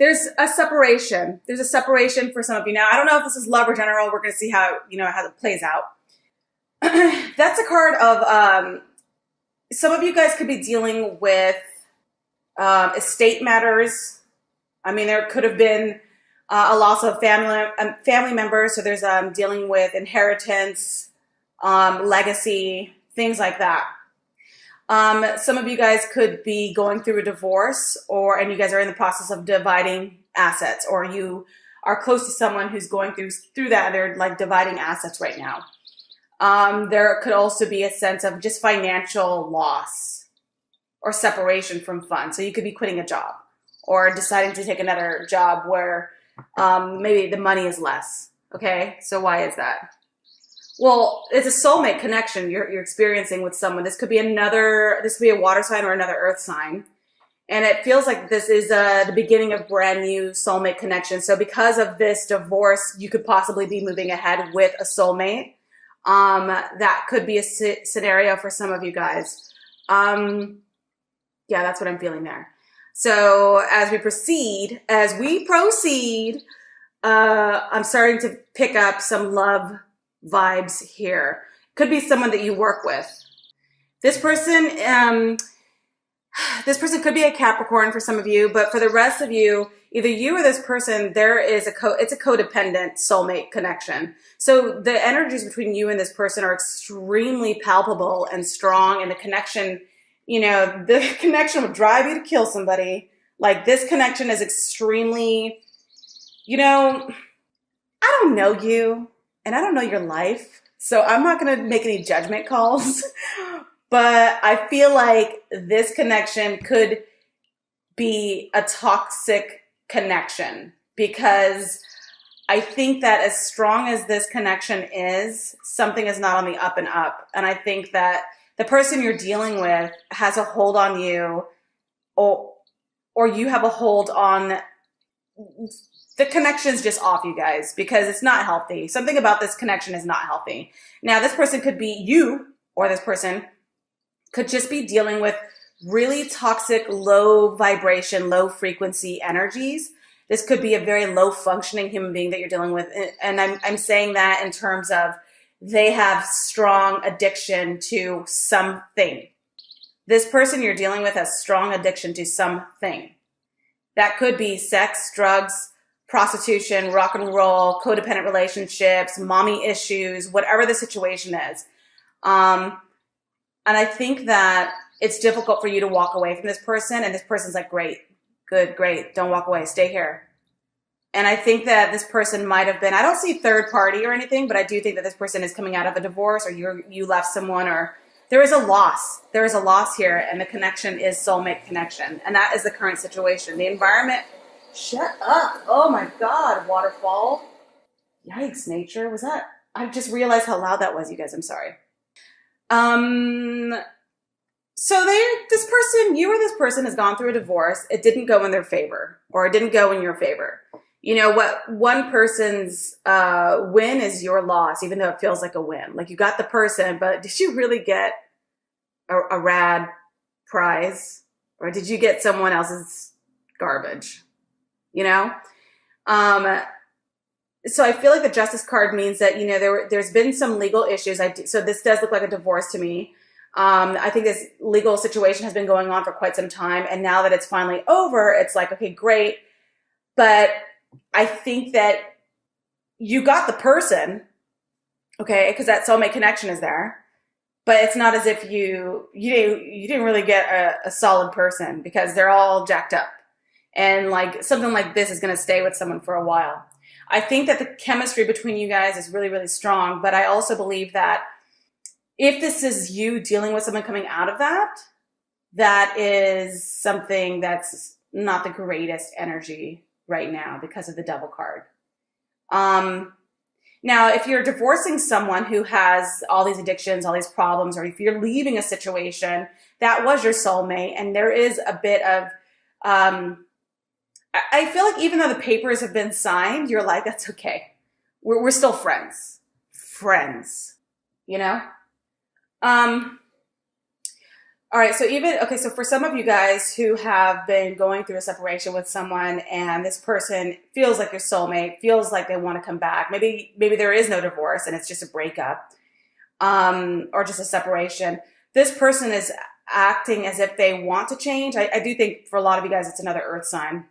there's a separation. There's a separation for some of you. Now, I don't know if this is love or general. We're going to see how, how it plays out. That's a card of, some of you guys could be dealing with estate matters. I mean, there could have been a loss of family members. So there's dealing with inheritance, legacy, things like that. Some of you guys could be going through a divorce, and you guys are in the process of dividing assets, or you are close to someone who's going through that, and they're like dividing assets right now. There could also be a sense of just financial loss or separation from funds. So you could be quitting a job or deciding to take another job where maybe the money is less. Okay, so why is that? Well, it's a soulmate connection you're experiencing with someone. This could be a water sign or another earth sign. And it feels like this is the beginning of brand new soulmate connection. So because of this divorce, you could possibly be moving ahead with a soulmate. That could be a scenario for some of you guys. Yeah, that's what I'm feeling there. So as we proceed, I'm starting to pick up some love vibes here. Could be someone that you work with. This person could be a Capricorn for some of you, but for the rest of you, either you or this person, it's a codependent soulmate connection. So the energies between you and this person are extremely palpable and strong, and the connection, the connection would drive you to kill somebody. Like, this connection is extremely, I don't know you and I don't know your life, so I'm not going to make any judgment calls, but I feel like this connection could be a toxic connection, because I think that as strong as this connection is, something is not on the up and up. And I think that the person you're dealing with has a hold on you, or you have a hold on the connection's just off, you guys, because it's not healthy. Something about this connection is not healthy. Now, this person could be you, or this person could just be dealing with really toxic, low vibration, low frequency energies. This could be a very low functioning human being that you're dealing with. And I'm saying that in terms of they have strong addiction to something. This person you're dealing with has strong addiction to something. That could be sex, drugs, prostitution, rock and roll, codependent relationships, mommy issues, whatever the situation is. And I think that it's difficult for you to walk away from this person. And this person's like, great, good, great. Don't walk away. Stay here. And I think that this person might have been, I don't see third party or anything, but I do think that this person is coming out of a divorce, or you left someone, or there is a loss. There is a loss here, and the connection is soulmate connection. And that is the current situation. The environment, shut up. Oh my God, waterfall. Yikes, nature. Was that? I just realized how loud that was, you guys. I'm sorry. So you or this person has gone through a divorce. It didn't go in their favor, or it didn't go in your favor. You know what? One person's win is your loss, even though it feels like a win. Like, you got the person, but did you really get a rad prize, or did you get someone else's garbage? So I feel like the Justice card means that, there's been some legal issues. So this does look like a divorce to me. I think this legal situation has been going on for quite some time. And now that it's finally over, it's like, okay, great. But I think that you got the person, okay, because that soulmate connection is there. But it's not as if you didn't really get a solid person, because they're all jacked up. And like something like this is going to stay with someone for a while. I think that the chemistry between you guys is really, really strong. But I also believe that if this is you dealing with someone coming out of that, that is something that's not the greatest energy right now because of the Devil card. Now, if you're divorcing someone who has all these addictions, all these problems, or if you're leaving a situation, that was your soulmate. And there is a bit of, I feel like even though the papers have been signed, you're like, that's okay. We're still friends. All right, so okay, so for some of you guys who have been going through a separation with someone and this person feels like your soulmate, feels like they want to come back, maybe there is no divorce and it's just a breakup, or just a separation. This person is acting as if they want to change. I do think for a lot of you guys, it's another earth sign.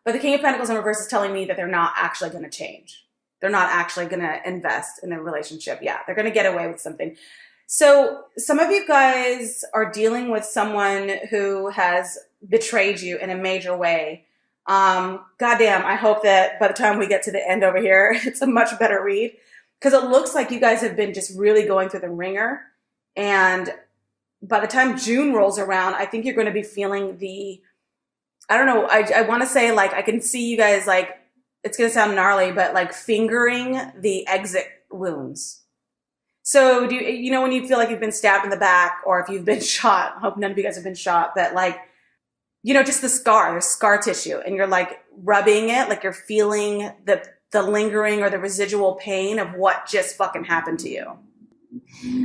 But the King of Pentacles in reverse is telling me that they're not actually going to change. They're not actually going to invest in a relationship. Yeah, they're going to get away with something. So some of you guys are dealing with someone who has betrayed you in a major way. Goddamn, I hope that by the time we get to the end over here, it's a much better read, because it looks like you guys have been just really going through the ringer. And by the time June rolls around, I think you're going to be feeling I don't know, I want to say, like, I can see you guys, like, it's going to sound gnarly, but like fingering the exit wounds. So you know when you feel like you've been stabbed in the back, or if you've been shot, I hope none of you guys have been shot, but like, you know, just there's scar tissue, and you're like rubbing it, like you're feeling the lingering or the residual pain of what just fucking happened to you.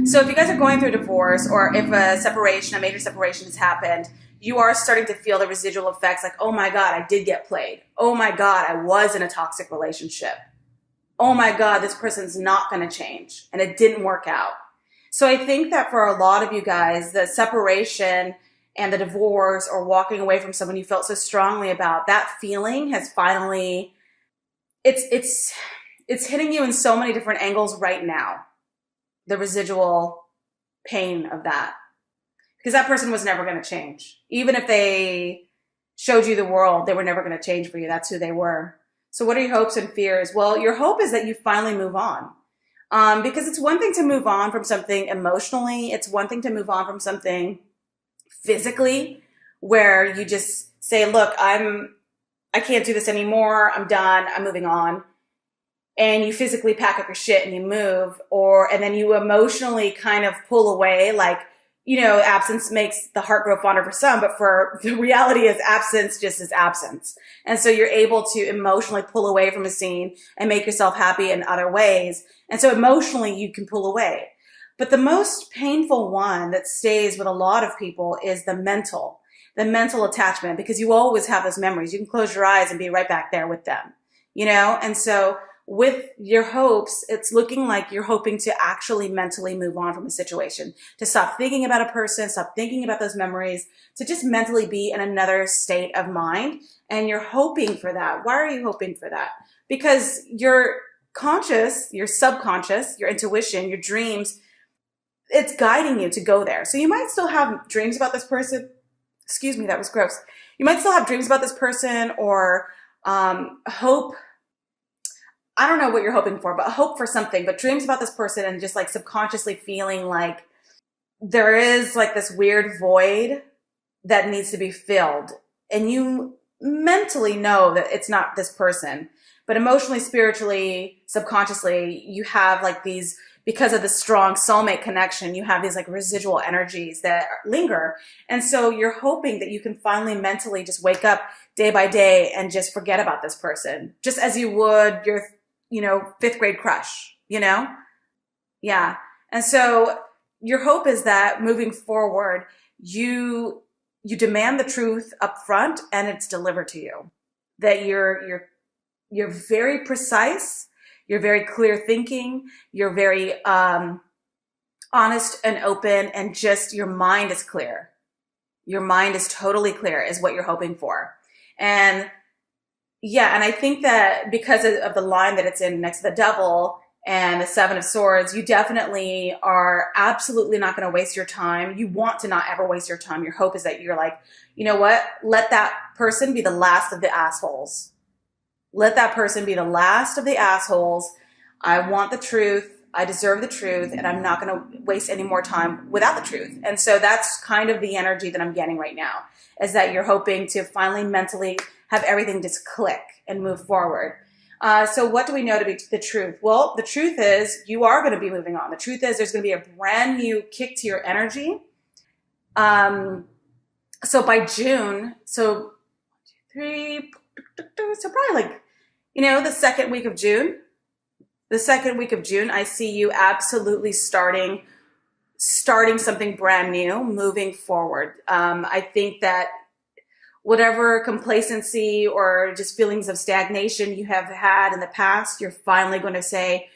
So if you guys are going through a divorce, or if a major separation has happened, you are starting to feel the residual effects, like, oh my God, I did get played. Oh my God, I was in a toxic relationship. Oh my God, this person's not going to change, and it didn't work out. So I think that for a lot of you guys, the separation and the divorce, or walking away from someone you felt so strongly about, that feeling has finally, it's hitting you in so many different angles right now. The residual pain of that, because that person was never going to change. Even if they showed you the world, they were never going to change for you. That's who they were. So what are your hopes and fears? Well, your hope is that you finally move on. Because it's one thing to move on from something emotionally. It's one thing to move on from something physically, where you just say, look, I can't do this anymore. I'm done. I'm moving on. And you physically pack up your shit and you move, and then you emotionally kind of pull away, like, you know, absence makes the heart grow fonder for some, but for the reality is absence just is absence. And so you're able to emotionally pull away from a scene and make yourself happy in other ways. And so emotionally you can pull away. But the most painful one that stays with a lot of people is the mental attachment, because you always have those memories. You can close your eyes and be right back there with them, you know? And so with your hopes, it's looking like you're hoping to actually mentally move on from a situation, to stop thinking about a person, stop thinking about those memories, to just mentally be in another state of mind. And you're hoping for that. Why are you hoping for that? Because your conscious, your subconscious, your intuition, your dreams, it's guiding you to go there. So you might still have dreams about this person. Excuse me, that was gross. You might still have dreams about this person, or hope. I don't know what you're hoping for, but hope for something, but dreams about this person, and just like subconsciously feeling like there is like this weird void that needs to be filled. And you mentally know that it's not this person, but emotionally, spiritually, subconsciously, you have like these, because of the strong soulmate connection, you have these like residual energies that linger. And so you're hoping that you can finally mentally just wake up day by day and just forget about this person, just as you would your, you know, 5th grade crush, you know? Yeah. And so your hope is that moving forward, you demand the truth up front and it's delivered to you. That you're very precise, you're very clear thinking, you're very honest and open, and just your mind is clear. Your mind is totally clear is what you're hoping for. And yeah, and I think that because of the line that it's in next to the Devil and the 7 of Swords, you definitely are absolutely not going to waste your time. You want to not ever waste your time. Your hope is that you're like, you know what? Let that person be the last of the assholes. Let that person be the last of the assholes. I want the truth. I deserve the truth, and I'm not going to waste any more time without the truth. And so that's kind of the energy that I'm getting right now, is that you're hoping to finally mentally have everything just click and move forward. So what do we know to be the truth? Well, the truth is you are going to be moving on. The truth is there's going to be a brand new kick to your energy. So by June, so 1, 2, 3, so probably like, you know, the second week of June, I see you absolutely starting starting something brand new, moving forward. I think that whatever complacency or just feelings of stagnation you have had in the past, you're finally going to say,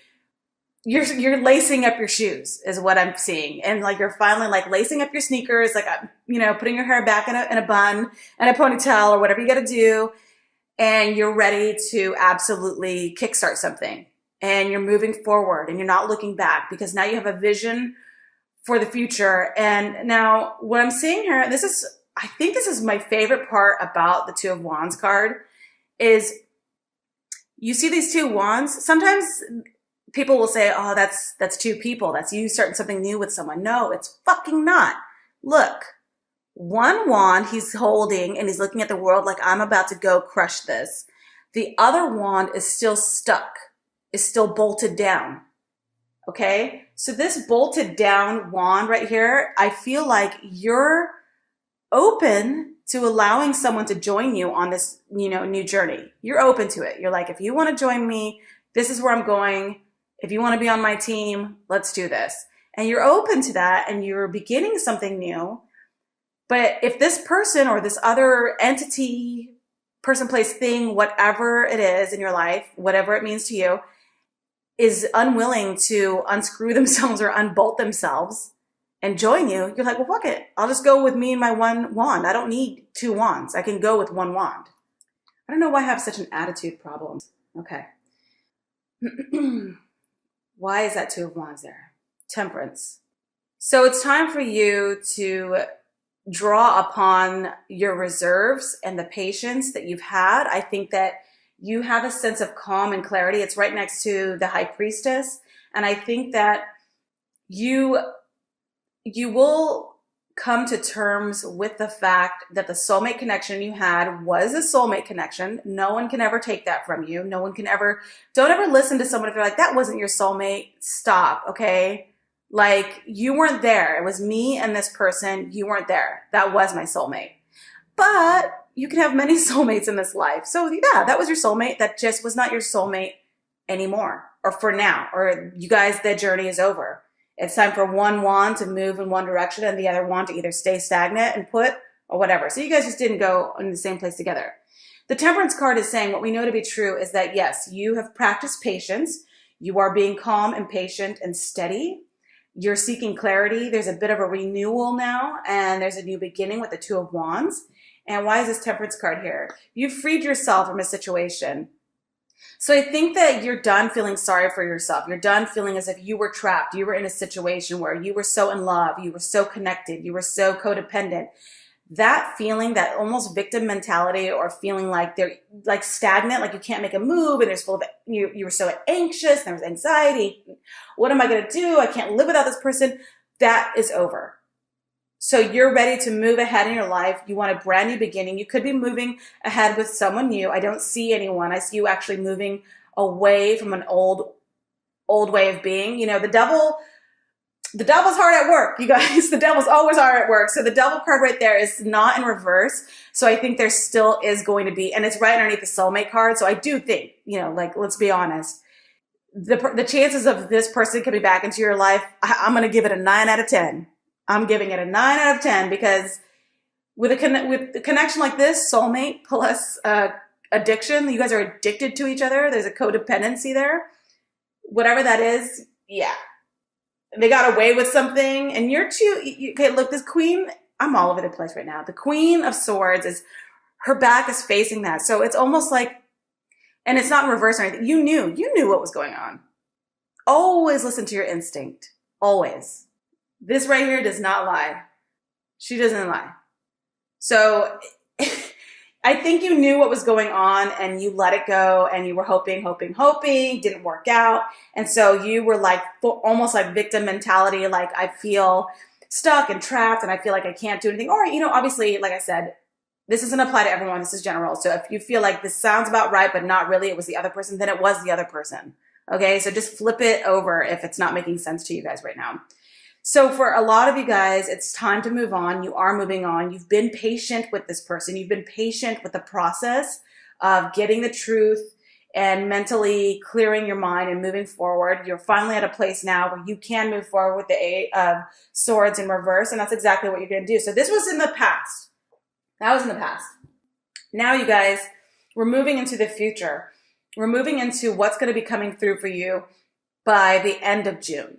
you're lacing up your shoes is what I'm seeing. And like, you're finally like lacing up your sneakers, like, you know, putting your hair back in a bun and a ponytail or whatever you got to do. And you're ready to absolutely kickstart something, and you're moving forward and you're not looking back, because now you have a vision for the future. And now what I'm seeing here, I think this is my favorite part about the Two of Wands card, is you see these two wands. Sometimes people will say, oh, that's two people. That's you starting something new with someone. No, it's fucking not. Look, one wand he's holding and he's looking at the world like, I'm about to go crush this. The other wand is still stuck, is still bolted down. Okay? So this bolted down wand right here, I feel like you're open to allowing someone to join you on this, you know, new journey. You're open to it. You're like, if you want to join me, this is where I'm going. If you want to be on my team, let's do this. And you're open to that, and you're beginning something new. But if this person or this other entity, person, place, thing, whatever it is in your life, whatever it means to you, is unwilling to unscrew themselves or unbolt themselves and join you, you're like, well, fuck it. I'll just go with me and my one wand. I don't need two wands. I can go with one wand. I don't know why I have such an attitude problem. Okay. Why is that Two of Wands there? Temperance. So it's time for you to draw upon your reserves and the patience that you've had. I think that you have a sense of calm and clarity. It's right next to the High Priestess. And I think that you will come to terms with the fact that the soulmate connection you had was a soulmate connection. No one can ever take that from you. No one can ever, don't ever listen to someone if you're like, that wasn't your soulmate. Stop, okay? Like, you weren't there. It was me and this person. You weren't there. That was my soulmate. But you can have many soulmates in this life. So yeah, that was your soulmate. That just was not your soulmate anymore, or for now, or you guys, the journey is over. It's time for one wand to move in one direction and the other wand to either stay stagnant and put or whatever. So you guys just didn't go in the same place together. The Temperance card is saying what we know to be true is that, yes, you have practiced patience. You are being calm and patient and steady. You're seeking clarity. There's a bit of a renewal now, and there's a new beginning with the Two of Wands. And why is this Temperance card here? You've freed yourself from a situation. So I think that you're done feeling sorry for yourself. You're done feeling as if you were trapped. You were in a situation where you were so in love. You were so connected. You were so codependent. That feeling, that almost victim mentality, or feeling like they're like stagnant, like you can't make a move, and there's full of, you were so anxious, and there was anxiety. What am I going to do? I can't live without this person. That is over. So you're ready to move ahead in your life. You want a brand new beginning. You could be moving ahead with someone new. I don't see anyone. I see you actually moving away from an old way of being. You know, the devil's hard at work, you guys. The devil's always hard at work. So the devil card right there is not in reverse. So I think there still is going to be, and it's right underneath the soulmate card. So I do think, you know, like, let's be honest. The chances of this person coming back into your life, I'm going to give it a 9 out of 10. I'm giving it a 9 out of 10, because with a connection like this, soulmate plus addiction, you guys are addicted to each other. There's a codependency there. Whatever that is, yeah. They got away with something, and you're too, okay, look, this queen, I'm all over the place right now. The Queen of Swords her back is facing that. So it's almost like, and it's not in reverse or anything. You knew what was going on. Always listen to your instinct. Always. This right here does not lie. She doesn't lie. So I think you knew what was going on, and you let it go, and you were hoping, didn't work out. And so you were like, almost like victim mentality. Like, I feel stuck and trapped, and I feel like I can't do anything. Or, you know, obviously, like I said, this doesn't apply to everyone. This is general. So if you feel like this sounds about right, but not really, it was the other person, then it was the other person. Okay. So just flip it over if it's not making sense to you guys right now. So for a lot of you guys, it's time to move on. You are moving on. You've been patient with this person. You've been patient with the process of getting the truth and mentally clearing your mind and moving forward. You're finally at a place now where you can move forward with the Eight of Swords in reverse, and that's exactly what you're going to do. So this was in the past. That was in the past. Now, you guys, we're moving into the future. We're moving into what's going to be coming through for you by the end of June.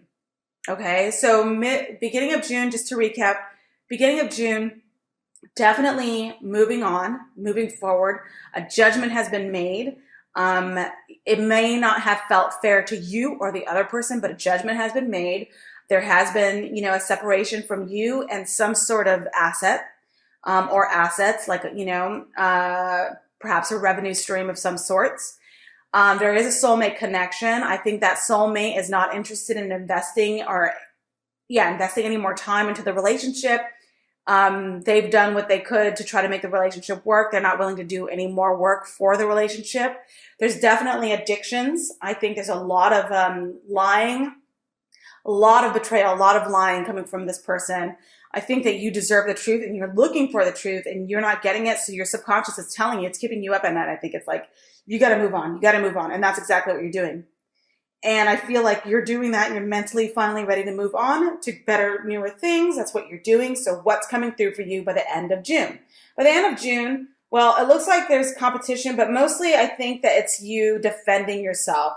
Okay, so beginning of June, just to recap, beginning of June, definitely moving on, moving forward. A judgment has been made. It may not have felt fair to you or the other person, but a judgment has been made. There has been, you know, a separation from you and some sort of asset, or assets, like, you know, perhaps a revenue stream of some sorts. There is a soulmate connection. I think that soulmate is not interested in investing any more time into the relationship. They've done what they could to try to make the relationship work. They're not willing to do any more work for the relationship. There's definitely addictions. I think there's a lot of lying, a lot of betrayal, a lot of lying coming from this person. I think that you deserve the truth and you're looking for the truth and you're not getting it. So your subconscious is telling you, it's keeping you up at night. I think it's like, you got to move on. You got to move on. And that's exactly what you're doing. And I feel like you're doing that. You're mentally finally ready to move on to better, newer things. That's what you're doing. So what's coming through for you by the end of June? By the end of June, well, it looks like there's competition, but mostly I think that it's you defending yourself.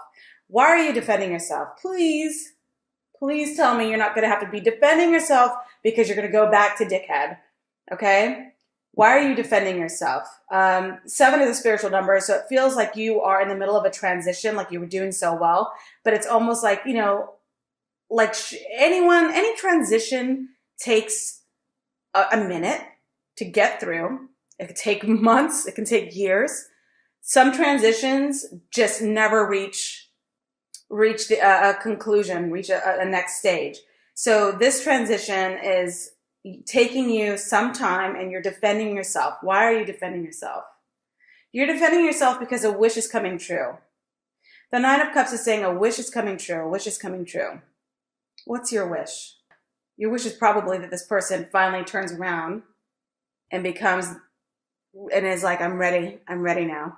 Why are you defending yourself? Please tell me you're not going to have to be defending yourself because you're going to go back to dickhead. Okay? Why are you defending yourself? 7 is a spiritual number, so it feels like you are in the middle of a transition, like you were doing so well, but it's almost like, you know, like any transition takes a minute to get through. It could take months. It can take years. Some transitions just never reach a conclusion, reach a next stage. So this transition is taking you some time and you're defending yourself. Why are you defending yourself? You're defending yourself because a wish is coming true. The 9 of Cups is saying a wish is coming true. A wish is coming true. What's your wish? Your wish is probably that this person finally turns around and is like, I'm ready now.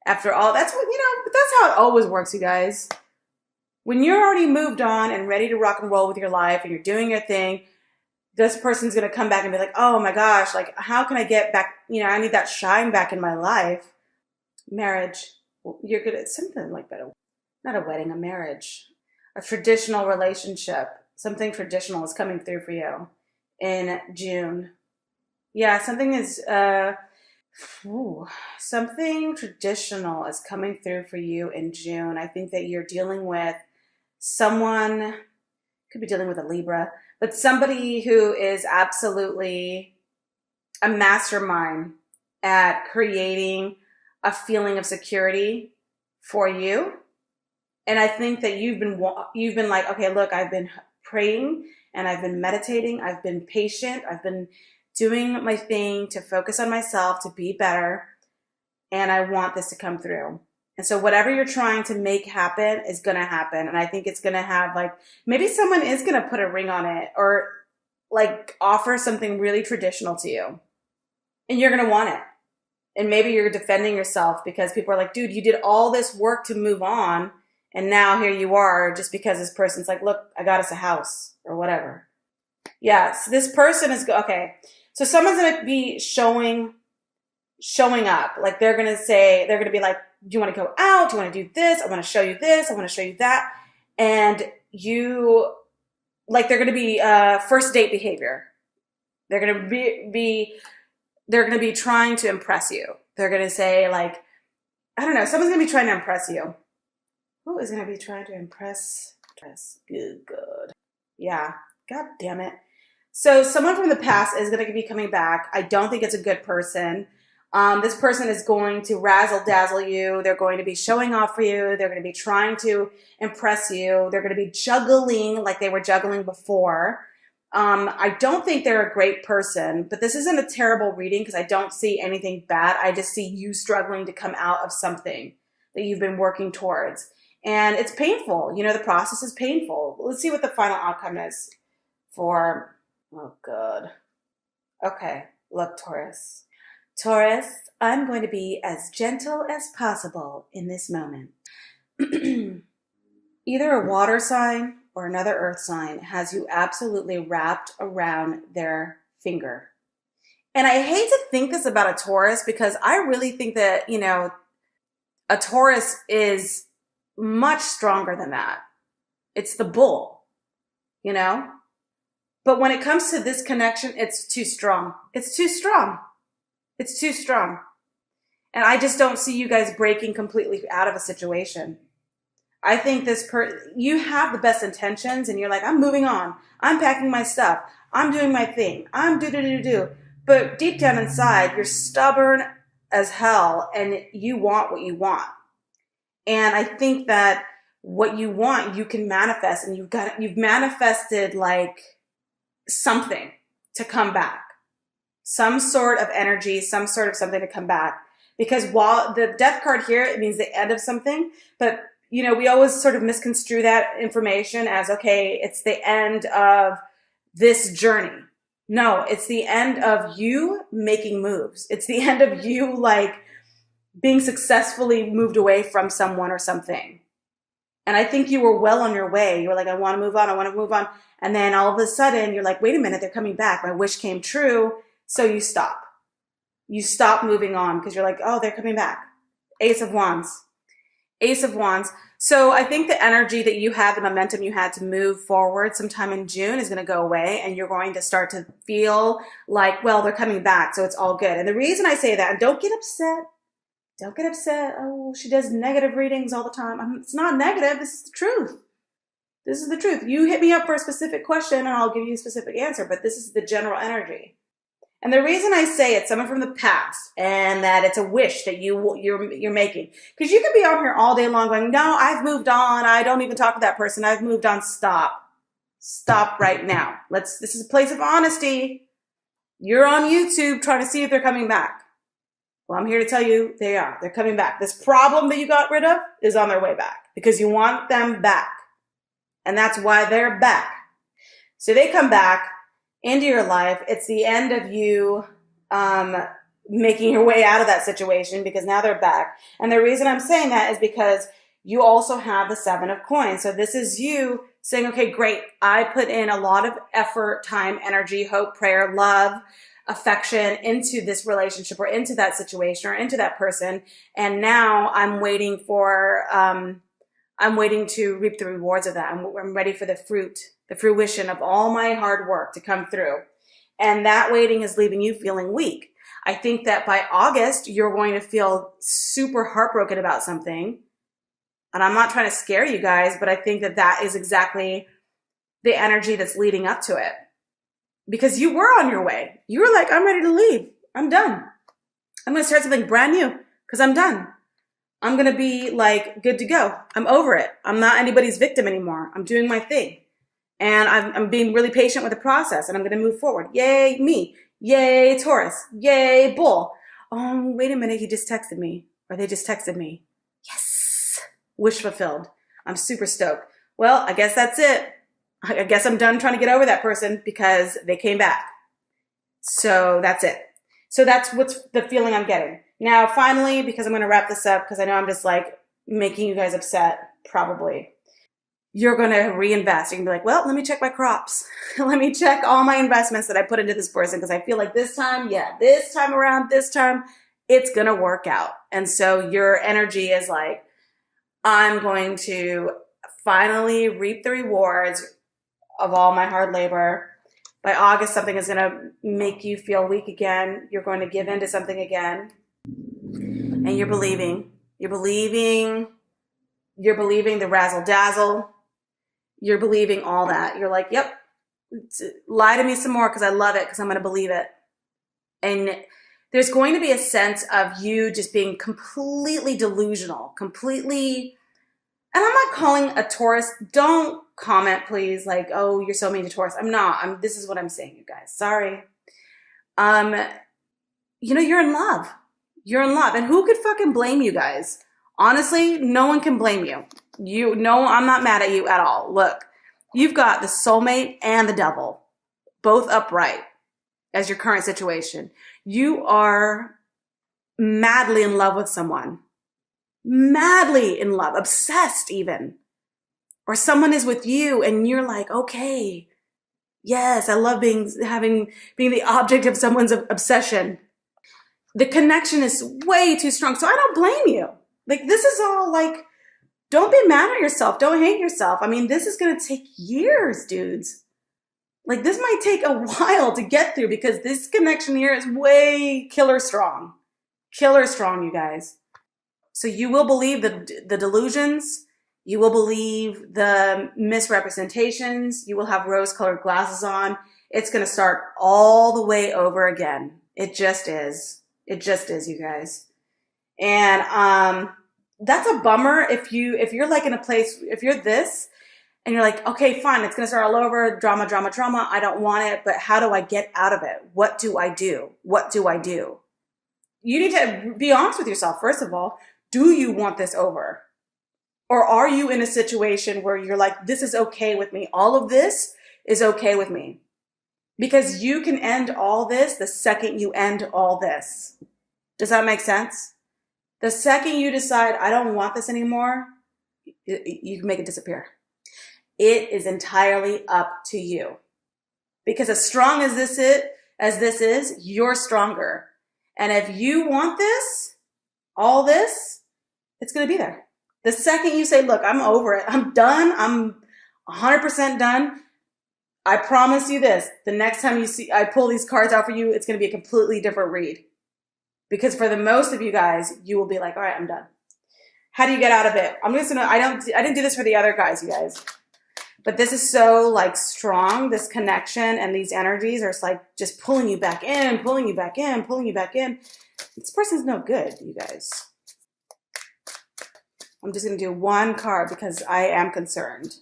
After all, that's what, you know, but that's how it always works, you guys. When you're already moved on and ready to rock and roll with your life and you're doing your thing, this person's going to come back and be like, oh my gosh, like, how can I get back? You know, I need that shine back in my life. Marriage. You're good at something like that. Not a wedding, a marriage. A traditional relationship. Something traditional is coming through for you in June. Yeah, something traditional is coming through for you in June. I think that you're dealing with someone, could be dealing with a Libra, but somebody who is absolutely a mastermind at creating a feeling of security for you. And I think that you've been like, okay, look, I've been praying and I've been meditating. I've been patient. I've been doing my thing to focus on myself, to be better. And I want this to come through. And so whatever you're trying to make happen is going to happen. And I think it's going to have, like, maybe someone is going to put a ring on it or like offer something really traditional to you. And you're going to want it. And maybe you're defending yourself because people are like, dude, you did all this work to move on. And now here you are just because this person's like, look, I got us a house or whatever. Yeah. So this person is, okay. So someone's going to be showing up. Like they're going to be like, do you want to go out? Do you want to do this? I want to show you this. I want to show you that. And they're going to be first date behavior. They're going to be trying to impress you. They're going to say, like, I don't know, someone's going to be trying to impress you. Who is going to be trying to impress? Good. Yeah. God damn it. So someone from the past is going to be coming back. I don't think it's a good person. This person is going to razzle dazzle you. They're going to be showing off for you. They're going to be trying to impress you. They're going to be juggling like they were juggling before. I don't think they're a great person, but this isn't a terrible reading because I don't see anything bad. I just see you struggling to come out of something that you've been working towards. And it's painful. You know, the process is painful. Let's see what the final outcome is for, oh, good. Okay, look, Taurus. Taurus, I'm going to be as gentle as possible in this moment. Either a water sign or another earth sign has you absolutely wrapped around their finger. And I hate to think this about a Taurus because I really think that, you know, a Taurus is much stronger than that. It's the bull, you know? But when it comes to this connection, it's too strong. It's too strong. It's too strong. And I just don't see you guys breaking completely out of a situation. I think you have the best intentions and you're like, I'm moving on. I'm packing my stuff. I'm doing my thing. I'm do. But deep down inside, you're stubborn as hell and you want what you want. And I think that what you want, you can manifest, and you've manifested like something to come back. Some sort of energy, some sort of something to come back. Because while the death card here, it means the end of something, but you know, we always sort of misconstrue that information as, okay, it's the end of this journey. No, it's the end of you making moves. It's the end of you like being successfully moved away from someone or something. And I think you were well on your way. You were like, I want to move on. I want to move on. And then all of a sudden you're like, wait a minute, they're coming back. My wish came true. So you stop. You stop moving on because you're like, oh, they're coming back. Ace of Wands. Ace of Wands. So I think the energy that you had, the momentum you had to move forward sometime in June is going to go away, and you're going to start to feel like, well, they're coming back, so it's all good. And the reason I say that, and don't get upset. Don't get upset. Oh, she does negative readings all the time. It's not negative. This is the truth. This is the truth. You hit me up for a specific question and I'll give you a specific answer, but this is the general energy. And the reason I say it's someone from the past and that it's a wish that you're making, because you could be on here all day long going, no, I've moved on. I don't even talk to that person. I've moved on. Stop. Stop right now. This is a place of honesty. You're on YouTube trying to see if they're coming back. Well, I'm here to tell you they are. They're coming back. This problem that you got rid of is on their way back because you want them back. And that's why they're back. So they come back into your life. It's the end of you making your way out of that situation because now they're back. And the reason I'm saying that is because you also have the 7 of coins. So this is you saying, okay, great. I put in a lot of effort, time, energy, hope, prayer, love, affection into this relationship or into that situation or into that person. And now I'm waiting to reap the rewards of that. I'm ready for the fruition of all my hard work to come through. And that waiting is leaving you feeling weak. I think that by August, you're going to feel super heartbroken about something. And I'm not trying to scare you guys, but I think that that is exactly the energy that's leading up to it. Because you were on your way. You were like, I'm ready to leave. I'm done. I'm going to start something brand new because I'm done. I'm going to be like good to go. I'm over it. I'm not anybody's victim anymore. I'm doing my thing. And I'm being really patient with the process and I'm going to move forward. Yay, me. Yay, Taurus. Yay, bull. Oh, wait a minute. He just texted me or they just texted me. Yes. Wish fulfilled. I'm super stoked. Well, I guess that's it. I guess I'm done trying to get over that person because they came back. So that's it. So that's what's the feeling I'm getting. Now, finally, because I'm going to wrap this up because I know I'm just like making you guys upset, probably. You're going to reinvest. You can be like, well, let me check my crops. Let me check all my investments that I put into this person because I feel like this time around, it's going to work out. And so your energy is like, I'm going to finally reap the rewards of all my hard labor. By August, something is going to make you feel weak again. You're going to give in to something again. And you're believing the razzle dazzle. You're believing all that. You're like, yep, lie to me some more because I love it because I'm going to believe it. And there's going to be a sense of you just being completely delusional, completely. And I'm not calling a Taurus. Don't comment, please. Like, oh, you're so mean to Taurus. I'm not. This is what I'm saying, you guys. Sorry. You're in love. You're in love. And who could fucking blame you guys? Honestly, no one can blame you. I'm not mad at you at all. Look, you've got the soulmate and the devil, both upright as your current situation. You are madly in love with someone, madly in love, obsessed even, or someone is with you and you're like, okay, yes, I love being the object of someone's obsession. The connection is way too strong. So I don't blame you. Like, this is all like, don't be mad at yourself. Don't hate yourself. I mean, this is going to take years, dudes. Like, this might take a while to get through because this connection here is way killer strong. Killer strong, you guys. So you will believe the delusions. You will believe the misrepresentations. You will have rose-colored glasses on. It's going to start all the way over again. It just is. It just is, you guys. And that's a bummer if you're like in a place, if you're this and you're like, okay, fine, it's going to start all over, drama, drama, drama. I don't want it, but how do I get out of it? What do I do? What do I do? You need to be honest with yourself. First of all, do you want this over? Or are you in a situation where you're like, this is okay with me. All of this is okay with me. Because you can end all this the second you end all this. Does that make sense? The second you decide, I don't want this anymore, you can make it disappear. It is entirely up to you. Because as strong as this is, you're stronger. And if you want this, all this, it's going to be there. The second you say, look, I'm over it. I'm done. I'm 100% done. I promise you this. The next time you see I pull these cards out for you, it's going to be a completely different read. Because for the most of you guys, you will be like, all right, I'm done. How do you get out of it? I didn't do this for the other guys, you guys. But this is so like strong, this connection and these energies are like just pulling you back in, pulling you back in, pulling you back in. This person's no good, you guys. I'm just going to do one card because I am concerned.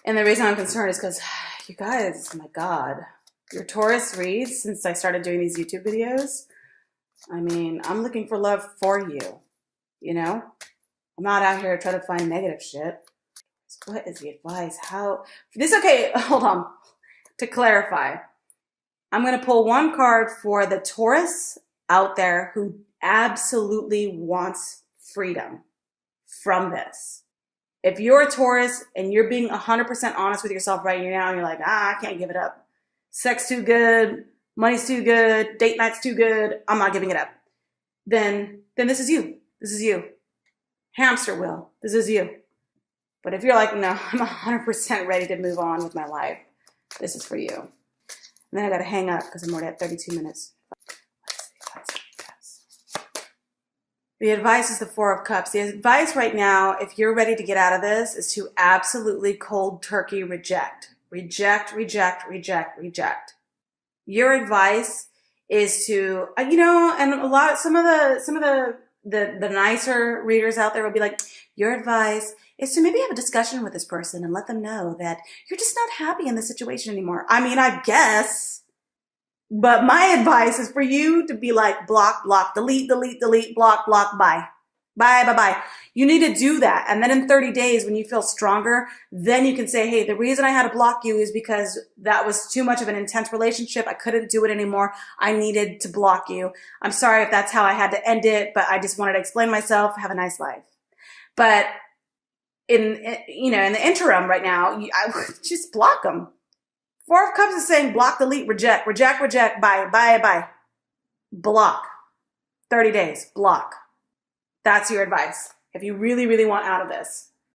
And the reason I'm concerned is because, you guys, oh my God, your Taurus reads since I started doing these YouTube videos. I mean, I'm looking for love for you, you know? I'm not out here trying to find negative shit. So what is the advice? Okay, hold on. To clarify, I'm going to pull one card for the Taurus out there who absolutely wants freedom from this. If you're a Taurus and you're being 100% honest with yourself right now, and you're like, I can't give it up. Sex too good, money's too good, date night's too good, I'm not giving it up. Then this is you. This is you. Hamster wheel, this is you. But if you're like, no, I'm 100% ready to move on with my life, this is for you. And then I got to hang up because I'm already at 32 minutes. The advice is the Four of Cups. The advice right now, if you're ready to get out of this, is to absolutely cold turkey reject. Reject, reject, reject, reject. Your advice is to, and some of the nicer readers out there will be like, your advice is to maybe have a discussion with this person and let them know that you're just not happy in this situation anymore. I mean, I guess. But my advice is for you to be like, block, block, delete, delete, delete, block, block, bye. Bye, bye, bye. You need to do that. And then in 30 days, when you feel stronger, then you can say, hey, the reason I had to block you is because that was too much of an intense relationship. I couldn't do it anymore. I needed to block you. I'm sorry if that's how I had to end it, but I just wanted to explain myself. Have a nice life. But in the interim right now, I would just block them. Four of Cups is saying block, delete, reject, reject, reject, bye, bye, bye. Block. 30 days, block. That's your advice if you really, really want out of this.